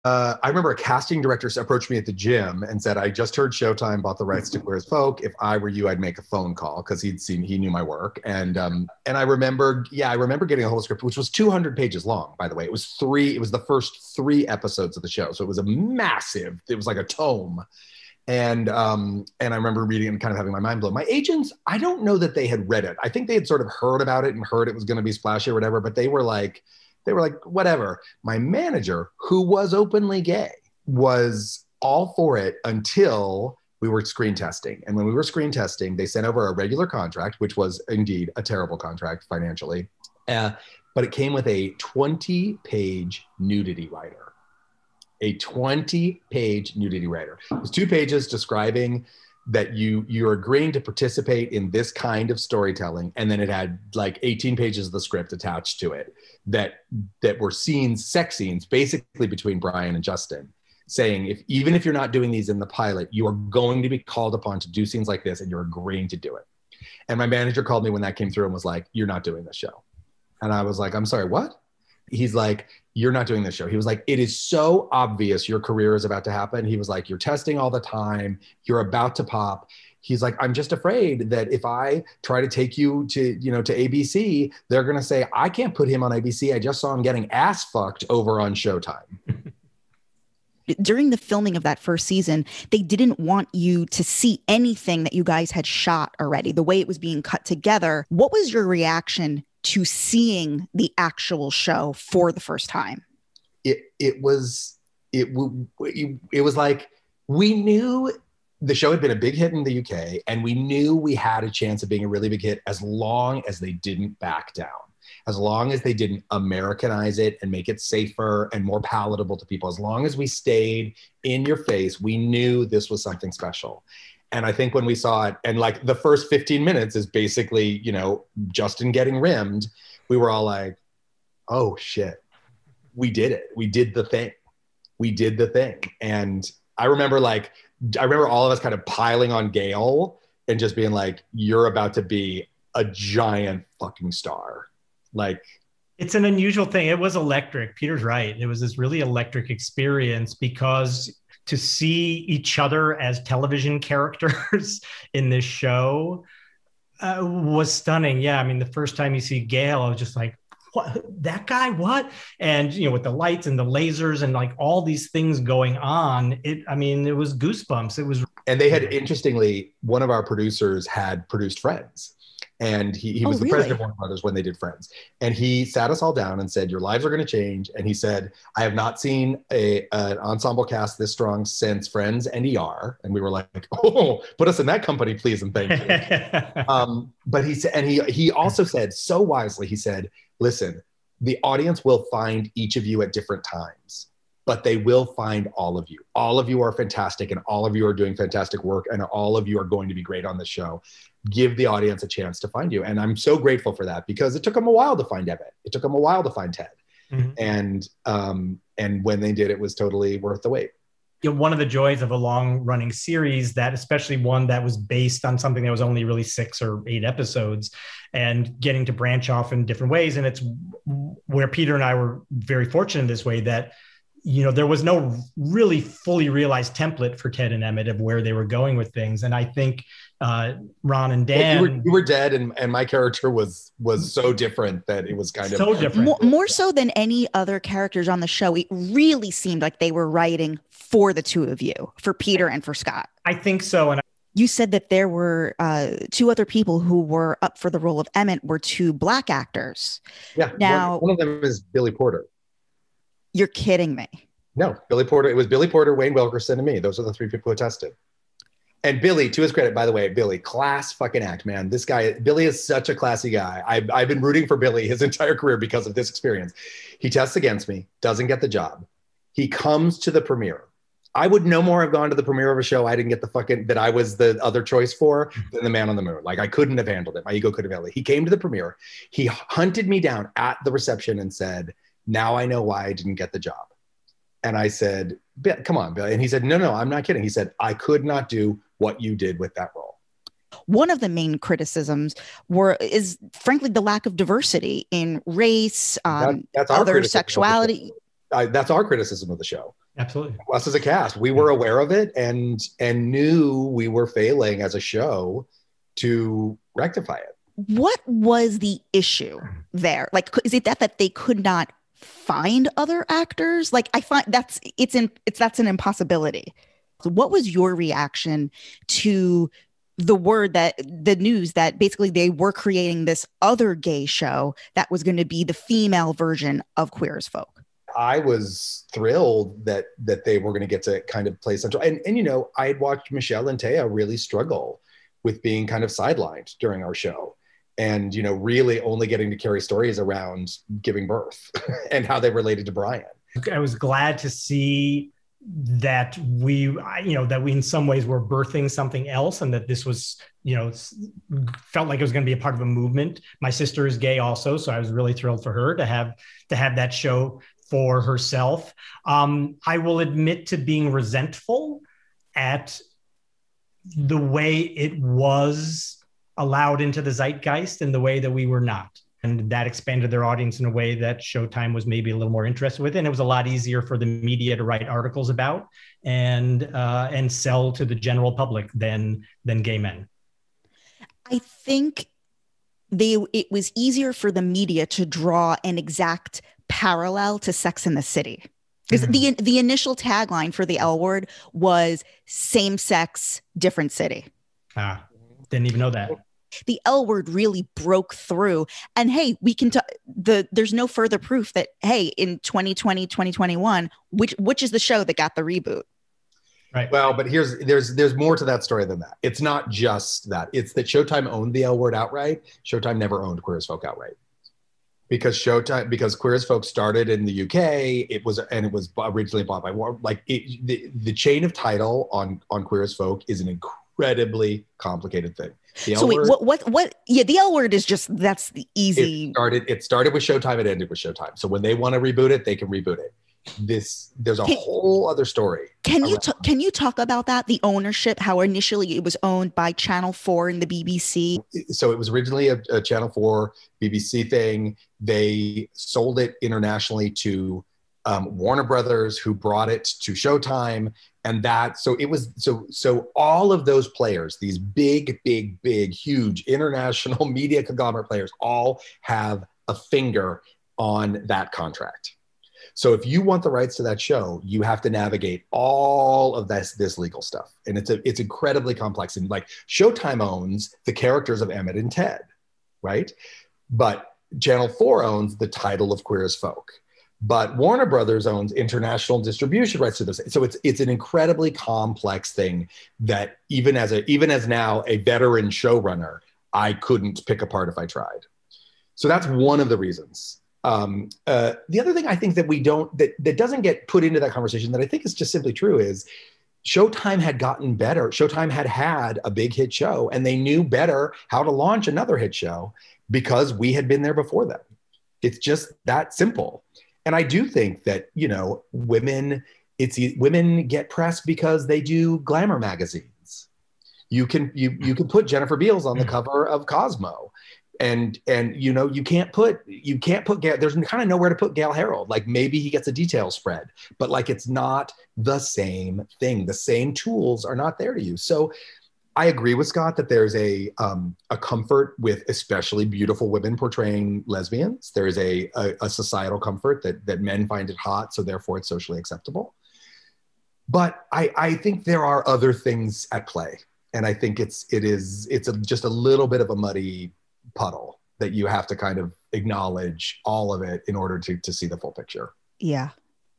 I remember a casting director approached me at the gym and said, I just heard Showtime bought the rights to Queer as Folk. If I were you, I'd make a phone call, because he knew my work. And I remember getting a whole script, which was 200 pages long, by the way. It was the first 3 episodes of the show. So it was it was like a tome. And I remember reading it and kind of having my mind blown. My agents, I don't know that they had read it. I think they had sort of heard about it and heard it was going to be splashy or whatever, but they were like, whatever. My manager, who was openly gay, was all for it until we were screen testing. And when we were screen testing, they sent over a regular contract, which was indeed a terrible contract financially. But it came with a 20-page nudity writer. A 20-page nudity writer. It was 2 pages describing that you're agreeing to participate in this kind of storytelling, and then it had like 18 pages of the script attached to it that were sex scenes, basically between Brian and Justin, saying even if you're not doing these in the pilot, you are going to be called upon to do scenes like this, and you're agreeing to do it. And my manager called me when that came through and was like, "You're not doing this show." And I was like, "I'm sorry, what?" He's like, "You're not doing this show." He was like, "It is so obvious your career is about to happen." He was like, "You're testing all the time. You're about to pop." He's like, "I'm just afraid that if I try to take you to ABC, they're going to say, I can't put him on ABC. I just saw him getting ass fucked over on Showtime." During the filming of that first season, they didn't want you to see anything that you guys had shot already, the way it was being cut together. What was your reaction to seeing the actual show for the first time? It was like, we knew the show had been a big hit in the UK, and we knew we had a chance of being a really big hit as long as they didn't back down, as long as they didn't Americanize it and make it safer and more palatable to people. As long as we stayed in your face, we knew this was something special. And I think when we saw it, and like the first 15 minutes is basically, Justin getting rimmed, we were all like, oh shit, we did it. We did the thing. We did the thing. And I remember all of us kind of piling on Gale and just being like, you're about to be a giant fucking star. Like, it's an unusual thing. It was electric. Peter's right. It was this really electric experience, because to see each other as television characters in this show was stunning. Yeah, I mean, the first time you see Gale, I was just like, what? That guy? What? And, with the lights and the lasers and like all these things going on, it was goosebumps. It was. And they had, interestingly, one of our producers had produced Friends. And he was the president of Warner Brothers when they did Friends. And he sat us all down and said, your lives are going to change. And he said, I have not seen an ensemble cast this strong since Friends and ER. And we were like, oh, put us in that company, please, and thank you. But he said, and he also said so wisely, he said, listen, the audience will find each of you at different times, but they will find all of you. All of you are fantastic, and all of you are doing fantastic work, and all of you are going to be great on the show. Give the audience a chance to find you. And I'm so grateful for that, because it took them a while to find Emmett. It took them a while to find Ted. Mm-hmm. And when they did, it was totally worth the wait. One of the joys of a long running series, that especially one that was based on something that was only really 6 or 8 episodes, and getting to branch off in different ways. And it's where Peter and I were very fortunate this way, that there was no really fully realized template for Ted and Emmett of where they were going with things. And I think Ron and Dan, you were dead, and my character was so different that it was kind of so different. More so than any other characters on the show. It really seemed like they were writing for the two of you, for Peter and for Scott. I think so. And you said that there were 2 other people who were up for the role of Emmett, were 2 Black actors. Yeah. Now, one of them is Billy Porter. You're kidding me. No, Billy Porter. It was Billy Porter, Wayne Wilkerson, and me. Those are the 3 people who tested. And Billy, to his credit, by the way, Billy, class fucking act, man. This guy, Billy is such a classy guy. I've been rooting for Billy his entire career because of this experience. He tests against me, doesn't get the job. He comes to the premiere. I would no more have gone to the premiere of a show I didn't get that I was the other choice for than The Man on the Moon. Like, I couldn't have handled it. My ego couldn't have handled it. He came to the premiere. He hunted me down at the reception and said, now I know why I didn't get the job. And I said, come on, Billy. And he said, no, I'm not kidding. He said, I could not do what you did with that role. One of the main criticisms is frankly the lack of diversity in race, that's other sexuality. That's our criticism of the show. Absolutely. Us as a cast, we were aware of it and knew we were failing as a show to rectify it. What was the issue there? Like, is it that they could not find other actors? Like, I find that's an impossibility. So what was your reaction to the news that basically they were creating this other gay show that was going to be the female version of Queer as Folk? I was thrilled that they were going to get to kind of play central. And you know, I had watched Michelle and Taya really struggle with being kind of sidelined during our show. And, you know, really only getting to carry stories around giving birth and how they related to Brian. I was glad to see that we in some ways were birthing something else, and that this was, you know, felt like it was going to be a part of a movement. My sister is gay also, so I was really thrilled for her to have that show for herself. I will admit to being resentful at the way it was allowed into the zeitgeist in the way that we were not. And that expanded their audience in a way that Showtime was maybe a little more interested with. And it was a lot easier for the media to write articles about and sell to the general public than gay men. I think it was easier for the media to draw an exact parallel to Sex and the City. Because the initial tagline for the L Word was same sex, different city. Didn't even know that. The L Word really broke through. And hey, we can there's no further proof that, hey, in 2020, 2021, which is the show that got the reboot. Right. Well, but there's more to that story than that. It's not just that. It's that Showtime owned the L Word outright. Showtime never owned Queer as Folk outright. Because Queer as Folk started in the UK, it was originally bought by the chain of title on Queer as Folk is an incredibly complicated thing. So wait, what? Yeah, the L Word is that's the easy. It started with Showtime. It ended with Showtime. So when they want to reboot it, they can reboot it. There's a whole other story. Can you talk about that? The ownership, how initially it was owned by Channel 4 and the BBC. So it was originally a Channel 4 BBC thing. They sold it internationally to Warner Brothers, who brought it to Showtime. And so all of those players, these big, huge international media conglomerate players, all have a finger on that contract. So if you want the rights to that show, you have to navigate all of this legal stuff. And it's incredibly complex. And like Showtime owns the characters of Emmett and Ted, right? But Channel 4 owns the title of Queer as Folk. But Warner Brothers owns international distribution rights to this. So it's an incredibly complex thing that even as now a veteran showrunner, I couldn't pick apart if I tried. So that's one of the reasons. The other thing I think that doesn't get put into that conversation that I think is just simply true is Showtime had gotten better. Showtime had a big hit show, and they knew better how to launch another hit show because we had been there before them. It's just that simple. And I do think that, you know, women get press because they do glamour magazines. You can put Jennifer Beals on the cover of Cosmo. And you know, you can't put there's kind of nowhere to put Gale Harold. Like maybe he gets a detail spread, but like it's not the same thing. The same tools are not there to use. So I agree with Scott that there's a comfort with especially beautiful women portraying lesbians. There is a societal comfort that men find it hot, so therefore it's socially acceptable. But I think there are other things at play, and I think it's just a little bit of a muddy puddle that you have to kind of acknowledge all of it in order to see the full picture. Yeah.